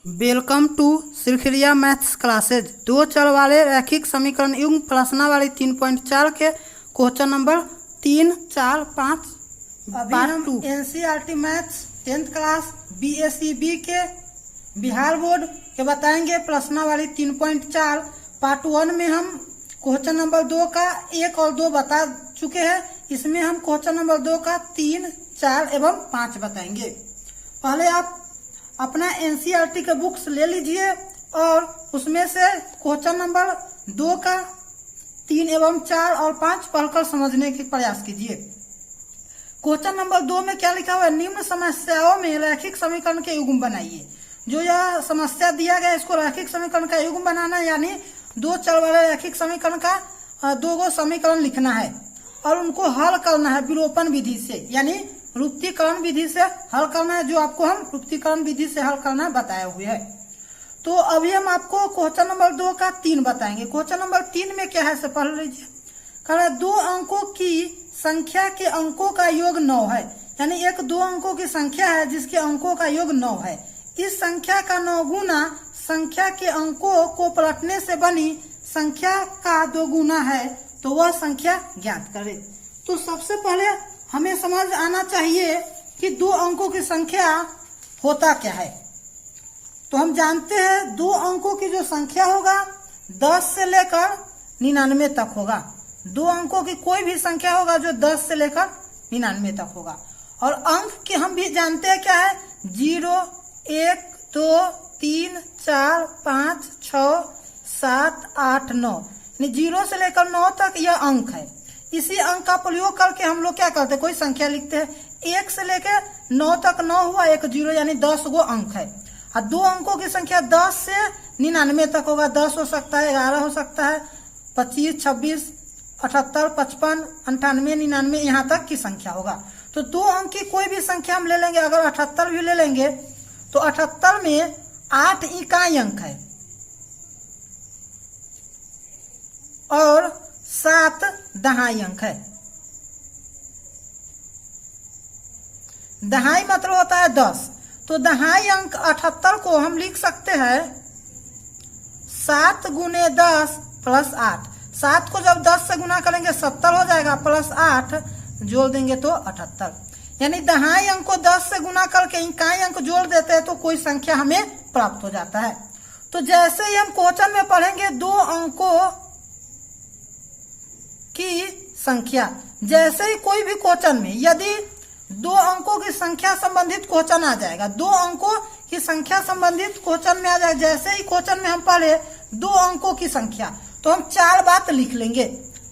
Welcome to Sirkhiria maths classes. दो चर वाले रैखिक समीकरण युग्म प्रश्नावली 3.4 के क्वेश्चन नंबर 3, 4, 5 अभी हम NCERT maths 10th class BSEB के बिहार बोर्ड के बताएंगे। प्रश्नावली 3.4 पार्ट 1 में हम क्वेश्चन नंबर 2 का 1 और 2 बता चुके हैं। इसमें हम क्वेश्चन नंबर 2 का 3, 4 एवं 5 बताएंगे। पहले आप अपना एनसीईआरटी के बुक्स ले लीजिए और उसमें से क्वेश्चन नंबर 2 का 3 एवं 4 और 5 पढ़कर समझने के प्रयास कीजिए। क्वेश्चन नंबर 2 में क्या लिखा हुआ है? निम्न समस्याओं में रैखिक समीकरण के युग्म बनाइए। जो यह समस्या दिया गया इसको रैखिक समीकरण का युग्म बनाना, यानी दो चर वाले रैखिक समीकरण का दो गो समीकरण लिखना है और उनको हल करना है विलोपन विधि से, यानी रूपीकरण विधि से हल करना है, जो आपको हम रूपीकरण विधि से हल करना बताए हुए है। तो अभी हम आपको क्वेश्चन नंबर 2 का 3 बताएंगे। क्वेश्चन नंबर 3 में क्या है से पढ़ लीजिए। कह रहा है 2 अंकों की संख्या के अंकों का योग 9 है, यानी एक 2 अंकों की संख्या है जिसके अंकों का योग 9 है। इस संख्या का 9 गुना संख्या के अंकों को पलटने से बनी संख्या का 2 गुना है, तो वह संख्या ज्ञात करें। तो सबसे पहले हमें समझ आना चाहिए कि 2 अंकों की संख्या होता क्या है। तो हम जानते हैं 2 अंकों की जो संख्या होगा 10 से लेकर 99 तक होगा। 2 अंकों की कोई भी संख्या होगा जो 10 से लेकर 99 तक होगा। और अंक के हम भी जानते हैं क्या है, 0, 1, 2, 3, 4, 5, 6, 7, 8, 9, यानी 0 से लेकर 9 तक यह अंक है। इसी अंक का प्रयोग करके हम लोग क्या करते हैं, कोई संख्या लिखते हैं। 1 से लेकर 9 तक 9 हुआ, 1 0, यानी 10 गो अंक है। और 2 अंकों की संख्या 10 से 99 तक होगा। 10 हो सकता है, 11 हो सकता है, 25, 26, 78, 55, 98, 99 यहाँ तक की संख्या होगा। तो 2 अंक की कोई भी संख्या हम ले लेंगे। अगर 78 भी ले लेंगे तो 78 में 8 इकाई अंक है और 7 दहाई अंक है। दहाई मतलब होता है 10। तो दहाई अंक 78 को हम लिख सकते हैं 7 गुने 10 प्लस 8। 7 को जब 10 से गुना करेंगे 70 हो जाएगा, प्लस 8 जोड़ देंगे तो 78। यानी दहाई अंक को 10 से गुना करके इकाई अंक जोड़ देते हैं तो कोई संख्या हमें प्राप्त हो जाता है। तो जैसे ही हम क्वेश्चन में पढ़ेंगे 2 अंकों की संख्या, जैसे ही कोई भी क्वेश्चन में यदि 2 अंकों की संख्या संबंधित क्वेश्चन आ जाएगा, 2 अंकों की संख्या संबंधित क्वेश्चन में आ जाएगा, जैसे ही क्वेश्चन में हम पढ़े 2 अंकों की संख्या, तो हम 4 बात लिख लेंगे।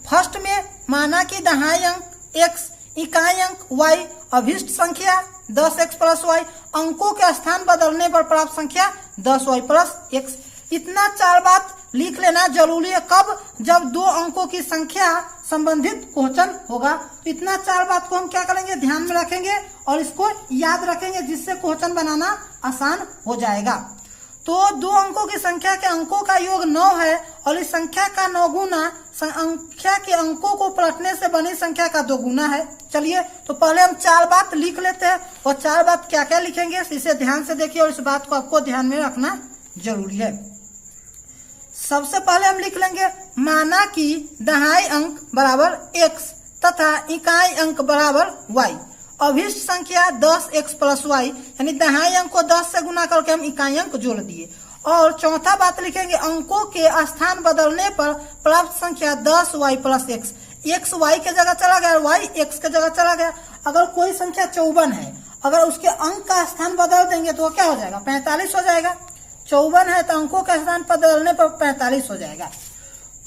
फर्स्ट में माना कि दहाई अंक x, इकाई अंक y, अभिष्ट संख्या 10x प्लस y, अंकों के स्थान बदलने पर प्राप्त संख्या 10y प्लस x। इतना 4 बात लिख लेना जरूरी है। कब? जब 2 अंकों की संख्या संबंधित क्वेश्चन होगा। तो इतना 4 बात को हम क्या करेंगे, ध्यान में रखेंगे और इसको याद रखेंगे, जिससे क्वेश्चन बनाना आसान हो जाएगा। तो 2 अंकों की संख्या के अंकों का योग 9 है और इस संख्या का 9 गुना संख्या के अंकों को पलटने से बनी संख्या का 2 गुना है। चलिए तो पहले हम 4 बात लिख लेते हैं और 4 बात क्या क्या लिखेंगे इसे ध्यान से देखिए और इस बात को आपको ध्यान में रखना जरूरी है। सबसे पहले हम लिख लेंगे माना कि दहाई अंक बराबर x तथा इकाई अंक बराबर y, अभिष्ट संख्या 10x प्लस y, यानी दहाई अंक को 10 से गुना करके हम इकाई अंक जोड़ दिए। और चौथा बात लिखेंगे अंकों के स्थान बदलने पर प्राप्त संख्या 10y plus x। x y के जगह चला गया, y x के जगह चला गया। अगर कोई संख्या 54 है, अगर उसके अंक का स्थान बदल देंगे तो क्या हो जाएगा, 45 हो जाएगा। 54 है तो अंकों के स्थान बदलने पर 45 हो जाएगा।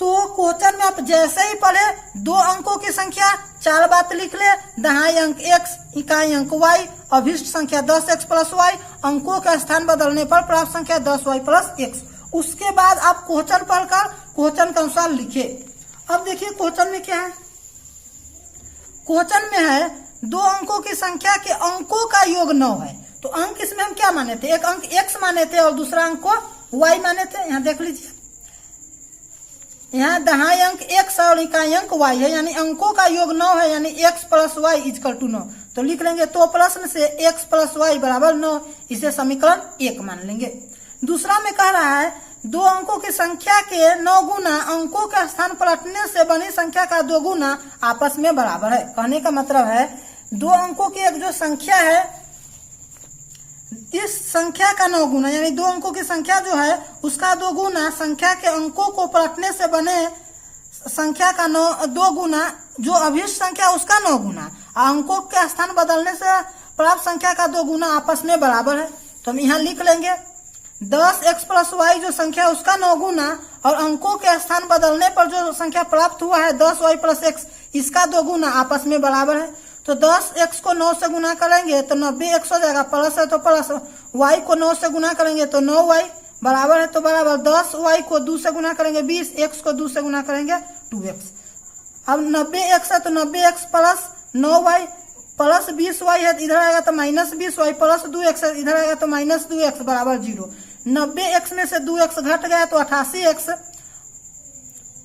तो क्वेश्चन में आप जैसे ही पढ़े 2 अंकों की संख्या 4 बात लिख ले, दहाई अंक x, इकाई अंक y, अभिष्ट संख्या 10x प्लस y, अंकों के स्थान बदलने पर प्राप्त संख्या 10y प्लस x। उसके बाद आप क्वेश्चन पढ़कर क्वेश्चन के अनुसार लिखे। अब देखिए क्वेश्चन में क्या है। क्वेश्चन में है 2 अंकों की संख्या के अंकों का योग 9 है। तो अंक इसमें हम क्या माने थे, एक अंक x माने थे और दूसरा अंक को y माने थे। यहाँ देख लीजिए, यहाँ दहाई अंक x और इकाई अंक y है, यानी अंकों का योग 9 है, यानी x plus y equal to 9। तो लिख लेंगे तो प्रश्न से x प्लस y बराबर 9, इसे समीकरण 1 मान लेंगे। दूसरा में कह रहा है 2 अंकों की संख्या के 9 गुना अंकों का स्थान पलटने से बनी संख्या का 2 गुना आपस में बराबर है। कहने का मतलब है 2 अंकों की एक जो संख्या है, इस संख्या का 9 गुना, यानी 2 अंकों की संख्या जो है उसका 2 गुना संख्या के अंकों को पलटने से बने संख्या का 2 गुना, जो अभिष्ट संख्या उसका 9 गुना, अंकों के स्थान बदलने से प्राप्त संख्या का 2 गुना आपस में बराबर है। तो हम यहाँ लिख लेंगे 10x + y जो संख्या उसका 9 गुना और अंकों के स्थान बदलने पर जो संख्या प्राप्त हुआ है 10y + x इसका 2 गुना आपस में बराबर है। तो 10x को 9 से गुना करेंगे तो 90x हो जाएगा, प्लस है तो प्लस, y को 9 से गुना करेंगे तो 9y बराबर है, तो बराबर 10y को 2 से गुना करेंगे 20, x को 2 से गुना करेंगे 2x। अब 90x है तो 90x plus 9y plus 20y है, इधर आएगा तो माइनस 20y प्लस 2x है, इधर आएगा तो माइनस 2x बराबर 0। 90x में से 2x घट गया तो 88x,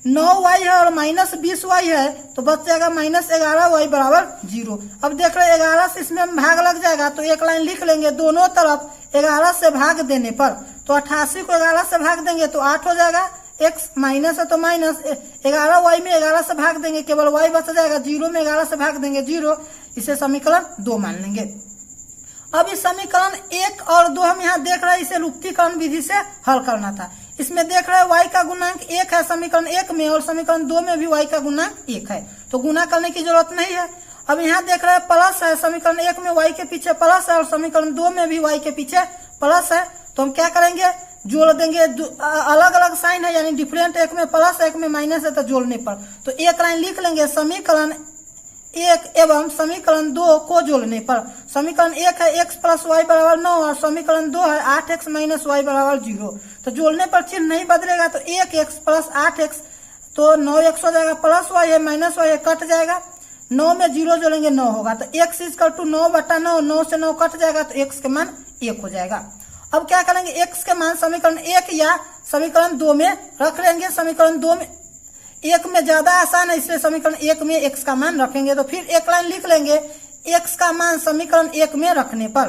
9y है और माइनस 20y है तो बच जाएगा माइनस 11y बराबर 0। अब देख रहे 11 से इसमें भाग लग जाएगा तो एक लाइन लिख लेंगे दोनों तरफ 11 से भाग देने पर, तो 88 को 11 से भाग देंगे तो 8 हो जाएगा, x माइनस है तो माइनस 11y में 11 से भाग देंगे केवल y बच जाएगा, 0 में 11 से भाग देंगे 0, इसे समीकरण 2 मान लेंगे। अब इस समीकरण 1 और 2 हम यहाँ देख रहे हैं, इसे लुप्तीकरण विधि से हल करना था। इसमें देख रहे हैं y का गुणांक 1 है समीकरण 1 में और समीकरण 2 में भी y का गुणांक 1 है, तो गुना करने की जरूरत नहीं है। अब यहाँ देख रहे हैं प्लस है, समीकरण 1 में y के पीछे प्लस है और समीकरण 2 में भी y के पीछे प्लस है, तो हम क्या करेंगे जोड़ देंगे, अलग अलग साइन है यानी डिफरेंट, एक में प्लस एक में माइनस है, तो जोड़ने पर तो एक लाइन लिख लेंगे समीकरण 1 एवं समीकरण 2 को जोड़ने पर। समीकरण 1 है x + y बराबर 9 और समीकरण 2 है 8x - y बराबर 0, तो जोड़ने पर चिन्ह नहीं बदलेगा, तो 1x + 8x तो 9x हो जाएगा, प्लस y है माइनस y है, कट जाएगा, 9 में 0 जोड़ेंगे 9 होगा, तो x = 9/9, 9 से 9 कट जाएगा तो x के मान 1 हो जाएगा। अब क्या करेंगे x के मान समीकरण 1 या समीकरण 2 में रख लेंगे, समीकरण 2 में 1 में ज्यादा आसान है इसलिए समीकरण 1 में x का मान रखेंगे, तो फिर एक लाइन लिख लेंगे x का मान समीकरण 1 में रखने पर,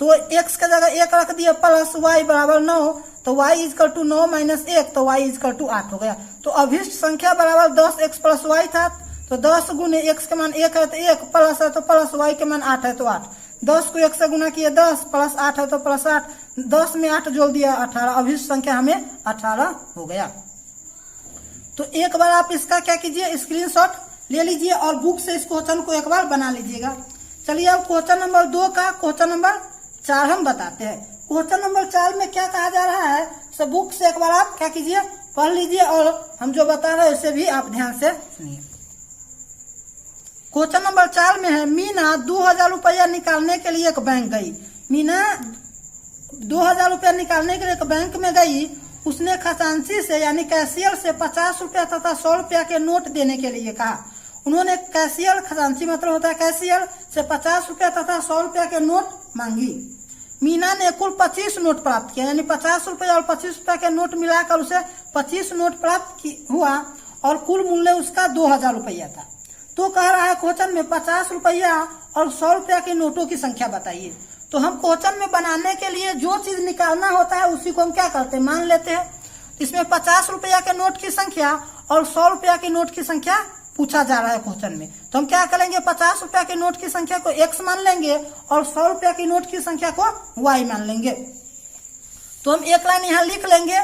तो x के जगह 1 रख दिया प्लस y बराबर 9, तो y = 9 - 1 तो y = 8 हो गया। तो अभिष्ट संख्या बराबर 10x + y था, तो 10 गुने x के मान 1 है तो 1, प्लस है तो प्लस, y के मान 8 है तो 8, 10 को 1 से गुना किए 10 प्लस 8 है तो प्लस 8, 10 में 8 जोड़ दिया 18, अभिष्ट संख्या हमें 18 हो गया। तो एक बार आप इसका क्या कीजिए स्क्रीनशॉट ले लीजिए और बुक से इस क्वेश्चन को एक बार बना लीजिएगा। चलिए अब क्वेश्चन नंबर 2 का क्वेश्चन नंबर 4 हम बताते हैं। क्वेश्चन नंबर 4 में क्या कहा जा रहा है, सब बुक से एक बार आप क्या कीजिए पढ़ लीजिए और हम जो बता रहे हैं उसे भी आप ध्यान से सुनिए। क्वेश्चन नंबर 4 में है मीना 2000 रुपया निकालने के लिए एक बैंक गई। मीना 2000 रुपया निकालने के लिए एक बैंक में गई, उसने खजांची से यानी कैशियर से 50 रुपया तथा 100 रुपया के नोट देने के लिए कहा। उन्होंने कैशियर, खजांची मतलब होता है कैशियर, से 50 रुपया तथा 100 रुपया के नोट मांगी। मीना ने कुल 25 नोट प्राप्त किया, यानी 50 रुपया और 25 रुपया के नोट मिलाकर उसे 25 नोट प्राप्त हुआ और कुल मूल्य उसका 2000 रुपया था। तो कह रहा है क्वेश्चन में 50 रुपया और 100 रुपया के नोटों की संख्या बताइए। तो हम क्वेश्चन में बनाने के लिए जो चीज निकालना होता है उसी को हम क्या करते हैं मान लेते हैं। इसमें 50 रुपया के नोट की संख्या और 100 रुपया के नोट की संख्या पूछा जा रहा है क्वेश्चन में, तो हम क्या करेंगे 50 रुपया के नोट की संख्या को x मान लेंगे और 100 रुपया की नोट की संख्या को y मान लेंगे। तो हम एक लाइन यहाँ लिख लेंगे,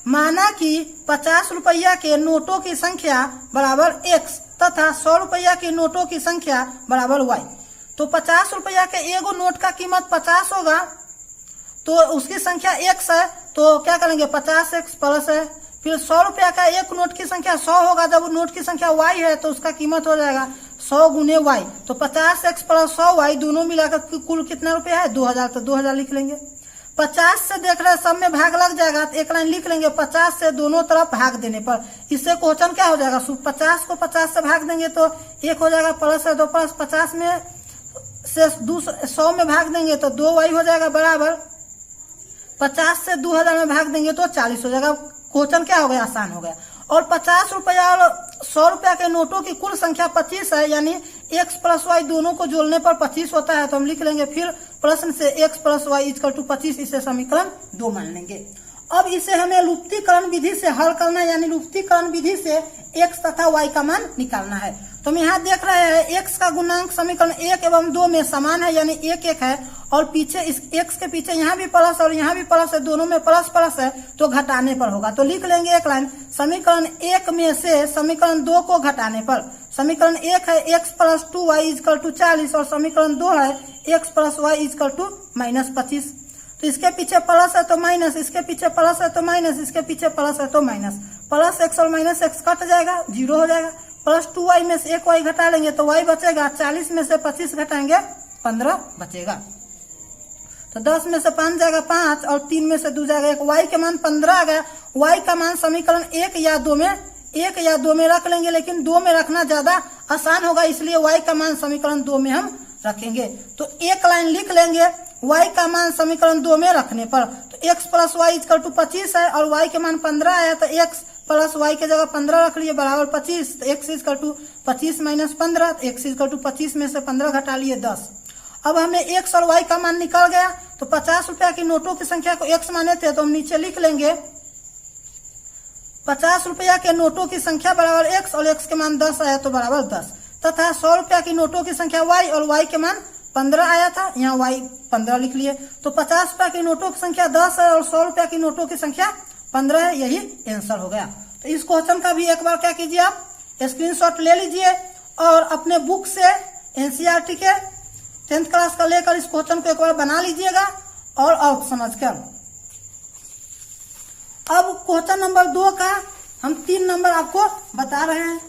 माना कि 50 रुपया के नोटों की संख्या बराबर x तथा 100 रुपया की नोटों की संख्या बराबर y। तो 50 रुपया के एगो नोट का कीमत 50 होगा, तो उसकी संख्या x है, तो क्या करेंगे 50x प्लस है। फिर 100 रुपया का एक नोट की संख्या 100 होगा, जब नोट की संख्या y है तो उसका कीमत हो जाएगा 100 गुने y, तो 50x प्लस 100y दोनों मिलाकर कुल कितना रुपया है 2000, तो 2000 लिख लेंगे। 50 से देख रहे सब में भाग लग जाएगा, तो एक लाइन लिख लेंगे 50 से दोनों तरफ भाग देने पर। इससे क्वेश्चन क्या हो जाएगा 50 को 50 से भाग देंगे तो 1 हो जाएगा, प्लस है तो प्लस, 50 में से 100 में भाग देंगे तो 2y हो जाएगा बराबर, 50 से 2000 में भाग देंगे तो 40 हो जाएगा। क्वेश्चन क्या हो गया आसान हो गया। और 50 रुपया और 100 रुपया के नोटों की कुल संख्या 25 है, यानी x प्लस y दोनों को जोड़ने पर 25 होता है, तो हम लिख लेंगे फिर प्रश्न से x plus y equal to 25, इसे समीकरण 2 मान लेंगे। अब इसे हमें लुप्तीकरण विधि से हल करना है, यानी लुप्तीकरण विधि से x तथा y का मान निकालना है। तो हम यहाँ देख रहे हैं x का गुणांक समीकरण 1 एवं 2 में समान है, यानी 1 1 है, और पीछे इस x के पीछे यहाँ भी प्लस और यहाँ भी प्लस है, दोनों में प्लस प्लस है, तो घटाने पर होगा। तो लिख लेंगे एक लाइन, समीकरण 1 में से समीकरण 2 को घटाने पर, समीकरण 1 है x plus 2y is equal to 40 और समीकरण 2 है x plus y equal to -25। तो इसके पीछे प्लस है तो माइनस, इसके पीछे प्लस है तो माइनस, इसके पीछे प्लस है तो माइनस, प्लस x और माइनस x कट जाएगा, 0 हो जाएगा। प्लस 2y में से 1y घटा लेंगे तो y बचेगा, 40 में से 25 घटाएंगे 15 बचेगा। तो 10 में से 5 जाएगा 5 और 3 में से 2 जाएगा 1, y के मान 15 आ गया। y का मान समीकरण 1 या 2 में रख लेंगे, लेकिन 2 में रखना ज्यादा आसान होगा, इसलिए y का मान समीकरण 2 में हम रखेंगे। तो एक लाइन लिख लेंगे y का मान समीकरण 2 में रखने पर, तो x plus y equal to 25 है और y के मान 15 आया, तो x प्लस वाई के जगह 15 रख लिए बराबर 25, तो x इजकल टू 25 माइनस 15, तो x इजकल टू 25 में से 15 घटा लिए 10। अब हमें x और y का मान निकल गया, तो 50 रुपया की नोटों की संख्या को x माने थे, तो हम नीचे लिख लेंगे 50 रुपया के नोटों की संख्या बराबर x और x के मान 10 आया तो बराबर 10, तथा 100 रुपया की नोटों की संख्या y और y के मान 15 आया था, यहाँ y 15 लिख लिए। तो 50 रुपया की नोटों की संख्या 10 है और 100 रुपया की नोटों की संख्या 15 है, यही आंसर हो गया। तो इस क्वेश्चन का भी एक बार क्या कीजिए, आप स्क्रीनशॉट ले लीजिए और अपने बुक से एनसीईआरटी के 10th क्लास का लेकर इस क्वेश्चन को एक बार बना लीजिएगा और समझकर। अब क्वेश्चन नंबर 2 का हम 3 नंबर आपको बता रहे हैं।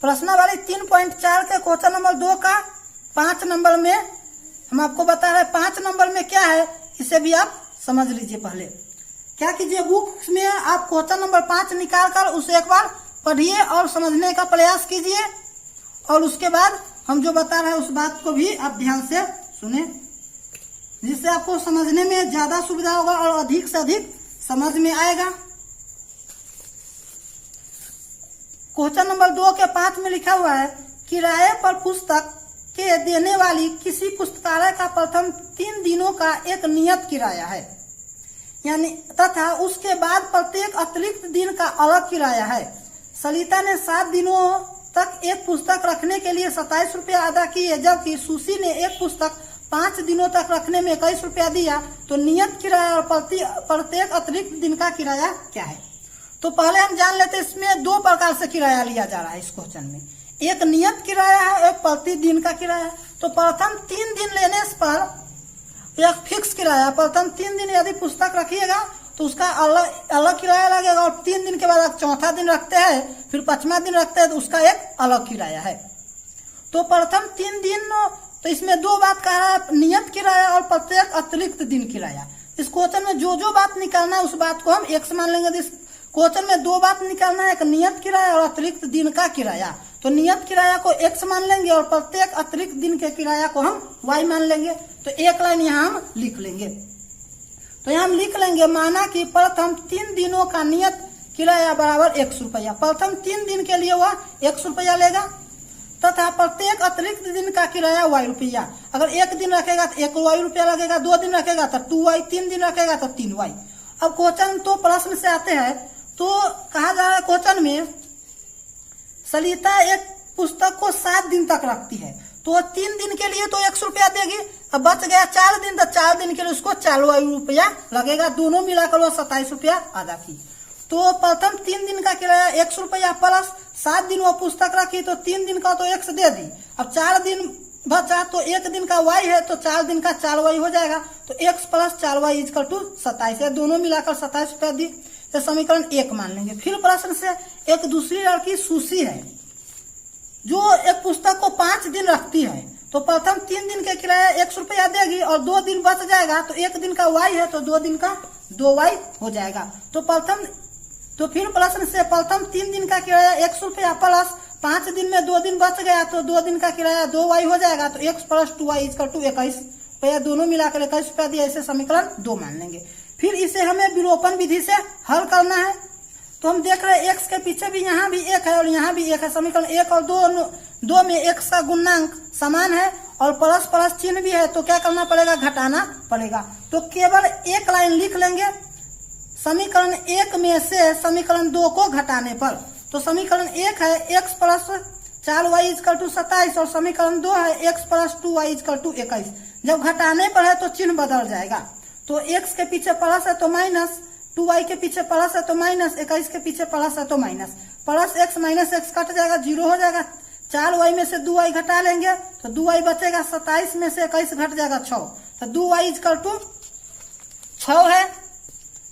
प्रश्नावली 3.4 के क्वेश्चन नंबर 2 का 5 नंबर में हम आपको बता रहे हैं। 5 नंबर में क्या है इसे भी आप समझ लीजिए। पहले क्या कीजिए, बुक में आप क्वेश्चन नंबर 5 निकाल कर उसे एक बार पढ़िए और समझने का प्रयास कीजिए, और उसके बाद हम जो बता रहे हैं उस बात को भी आप ध्यान से सुने, जिससे आपको समझने में ज्यादा सुविधा होगा और अधिक से अधिक समझ में आएगा। क्वेश्चन नंबर 2 के 5 में लिखा हुआ है, किराए पर पुस्तक के देने वाली किसी पुस्तकालय का प्रथम 3 दिनों का एक नियत किराया है, यानी तथा उसके बाद प्रत्येक अतिरिक्त दिन का अलग किराया है। सलिता ने 7 दिनों तक एक पुस्तक रखने के लिए 27 रुपया अदा किए, जबकि सुशी ने एक पुस्तक 5 दिनों तक रखने में 21 रुपया दिया। तो नियत किराया और प्रत्येक अतिरिक्त दिन का किराया क्या है? तो पहले हम जान लेते हैं, इसमें 2 प्रकार से किराया लिया जा रहा है इस क्वेश्चन में, एक नियत किराया है, एक प्रतिदिन का किराया। तो प्रथम 3 दिन लेने पर एक फिक्स किराया, प्रथम 3 दिन यदि पुस्तक रखिएगा तो उसका अलग किराया लगेगा, और 3 दिन के बाद आप चौथा दिन रखते हैं, फिर 5वां दिन रखते हैं तो उसका एक अलग किराया है। तो प्रथम 3 दिन, तो इसमें 2 बात कह रहा है, नियत किराया और प्रत्येक अतिरिक्त दिन किराया। इस क्वेश्चन में जो बात निकालना है उस बात को हम x मान लेंगे। इस क्वेश्चन में 2 बात निकालना है, एक नियत किराया और अतिरिक्त दिन का किराया। तो नियत किराया को x मान लेंगे और प्रत्येक अतिरिक्त दिन के किराया को हम y मान लेंगे। तो एक लाइन यहाँ हम लिख लेंगे। तो यहाँ हम लिख लेंगे, माना कि प्रथम 3 दिनों का नियत किराया बराबर 100 रुपया, प्रथम 3 दिन के लिए वह 100 रुपया लेगा, तथा प्रत्येक अतिरिक्त दिन का किराया y रुपया। अगर 1 दिन रखेगा तो 1 y रुपया लगेगा, 2 दिन रखेगा तो 2y, 3 दिन रखेगा तो 3y। अब क्वेश्चन तो प्रश्न से आते हैं, तो कहा जा रहा है क्वेश्चन में सलिता एक पुस्तक को 7 दिन तक रखती है, तो 3 दिन के लिए तो 100 रुपया देगी। अब बच गया 4 दिन, तो 4 दिन के लिए उसको 4 रुपया लगेगा, दोनों मिलाकर वो 27 रुपया अदा की। तो प्रथम 3 दिन का किराया 100 रुपया प्लस 7 दिन वो पुस्तक रखी, तो 3 दिन का तो x दे दी। अब 4 दिन बचा तो 1 दिन का y है, तो 4 दिन का 4y हो जाएगा। तो x plus 4y is equal to 27 है, दोनों मिलाकर 27 रुपया दी। तो समीकरण 1 मान लेंगे। फिर प्रश्न से, एक दूसरी लड़की सुशी है जो एक पुस्तक को 5 दिन रखती है, तो प्रथम 3 दिन के किराया 100 रुपया देगी और 2 दिन बच जाएगा, तो 1 दिन का y है तो 2 दिन का 2y हो जाएगा। तो फिर प्रश्न से प्रथम 3 दिन का किराया 100 रुपया प्लस 5 दिन में 2 दिन बच गया, तो 2 दिन का किराया 2y हो जाएगा। तो x plus 2y is equal to 21 रुपया, दोनों मिलाकर 21 रुपया दिया, इसे समीकरण 2 मान लेंगे। फिर इसे हमें विलोपन विधि से हल करना है। तो हम देख रहे हैं x के पीछे भी यहाँ भी 1 है और यहाँ भी 1 है। समीकरण 1 और 2 में x का गुणांक समान है और प्लस प्लस चिन्ह भी है, तो क्या करना पड़ेगा, घटाना पड़ेगा। तो केवल एक लाइन लिख लेंगे समीकरण 1 में से समीकरण 2 को घटाने पर। तो समीकरण 1 है x plus 4y equal to 27 और समीकरण 2 है x plus 2y equal to 21। जब घटाने पर है तो चिन्ह बदल जाएगा। तो x के पीछे प्लस है तो माइनस, 2y के पीछे प्लस है तो माइनस, 21 के पीछे प्लस है तो minus, plus x minus x cut जाएगा, 0 हो जाएगा। 4y में से 2y घटा लेंगे तो 2y बचेगा, 27 में से 21 घट जाएगा 6, तो 2y इक्वल टू 6 है।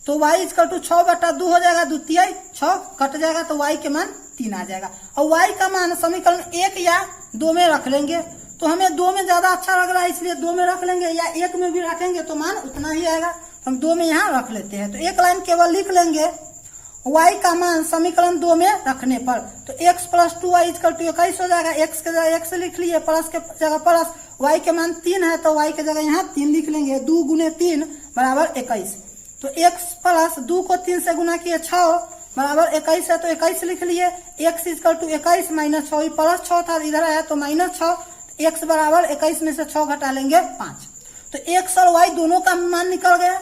तो y इक्वल टू 6 बटा 2 हो जाएगा, द्वितीय 6 कट जाएगा तो y के मान 3 आ जाएगा। और y का मान समीकरण 1 या 2 में रख लेंगे। तो हमें 2 में ज्यादा अच्छा लग रहा है इसलिए 2 में रख लेंगे, या 1 में भी रखेंगे तो मान उतना ही आएगा। हम 2 में यहाँ रख लेते हैं। तो एक लाइन केवल लिख लेंगे y का मान समीकरण 2 में रखने पर। तो x plus 2y equal to 21 हो जाएगा। x के जगह x लिख लिए, प्लस के जगह प्लस, y के मान 3 है तो y के जगह यहाँ 3 लिख लेंगे। 2 गुने 3 बराबर 21। तो x प्लस 2 को 3 से गुना किए 6 बराबर 21 है तो 21 लिख लिए। x equal to 21 minus 6, plus 6 था इधर आया तो माइनस 6, x बराबर 21 में से 6 घटा लेंगे 5। तो x और y दोनों का मान निकल गया।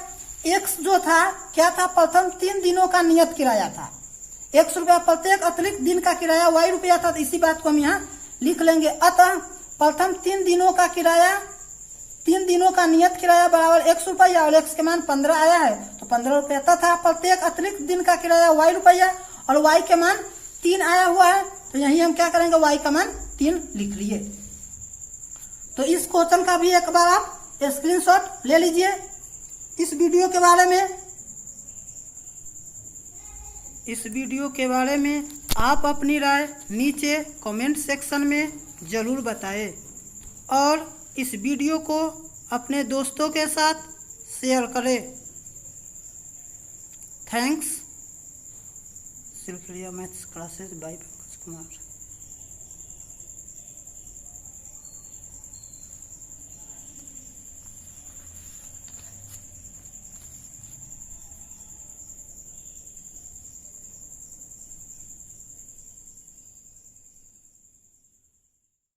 x जो था क्या था, प्रथम 3 दिनों का नियत किराया था, 100 रुपया प्रत्येक अतिरिक्त दिन का किराया y रुपया था। तो इसी बात को हम यहाँ लिख लेंगे। अतः प्रथम 3 दिनों का किराया, 3 दिनों का नियत किराया बराबर 100 रुपया और x के मान 15 आया है तो 15 रुपया तथा प्रत्येक अतिरिक्त दिन का किराया y रुपया और y के मान 3 आया हुआ है। तो यही हम क्या करेंगे, y का मान 3 लिख लिए। तो इस क्वेश्चन का भी एक बार आप स्क्रीनशॉट ले लीजिए। इस वीडियो के बारे में आप अपनी राय नीचे कमेंट सेक्शन में ज़रूर बताएं और इस वीडियो को अपने दोस्तों के साथ शेयर करें। Thanks. Silkhadiya maths classes by Pankaj Kumar.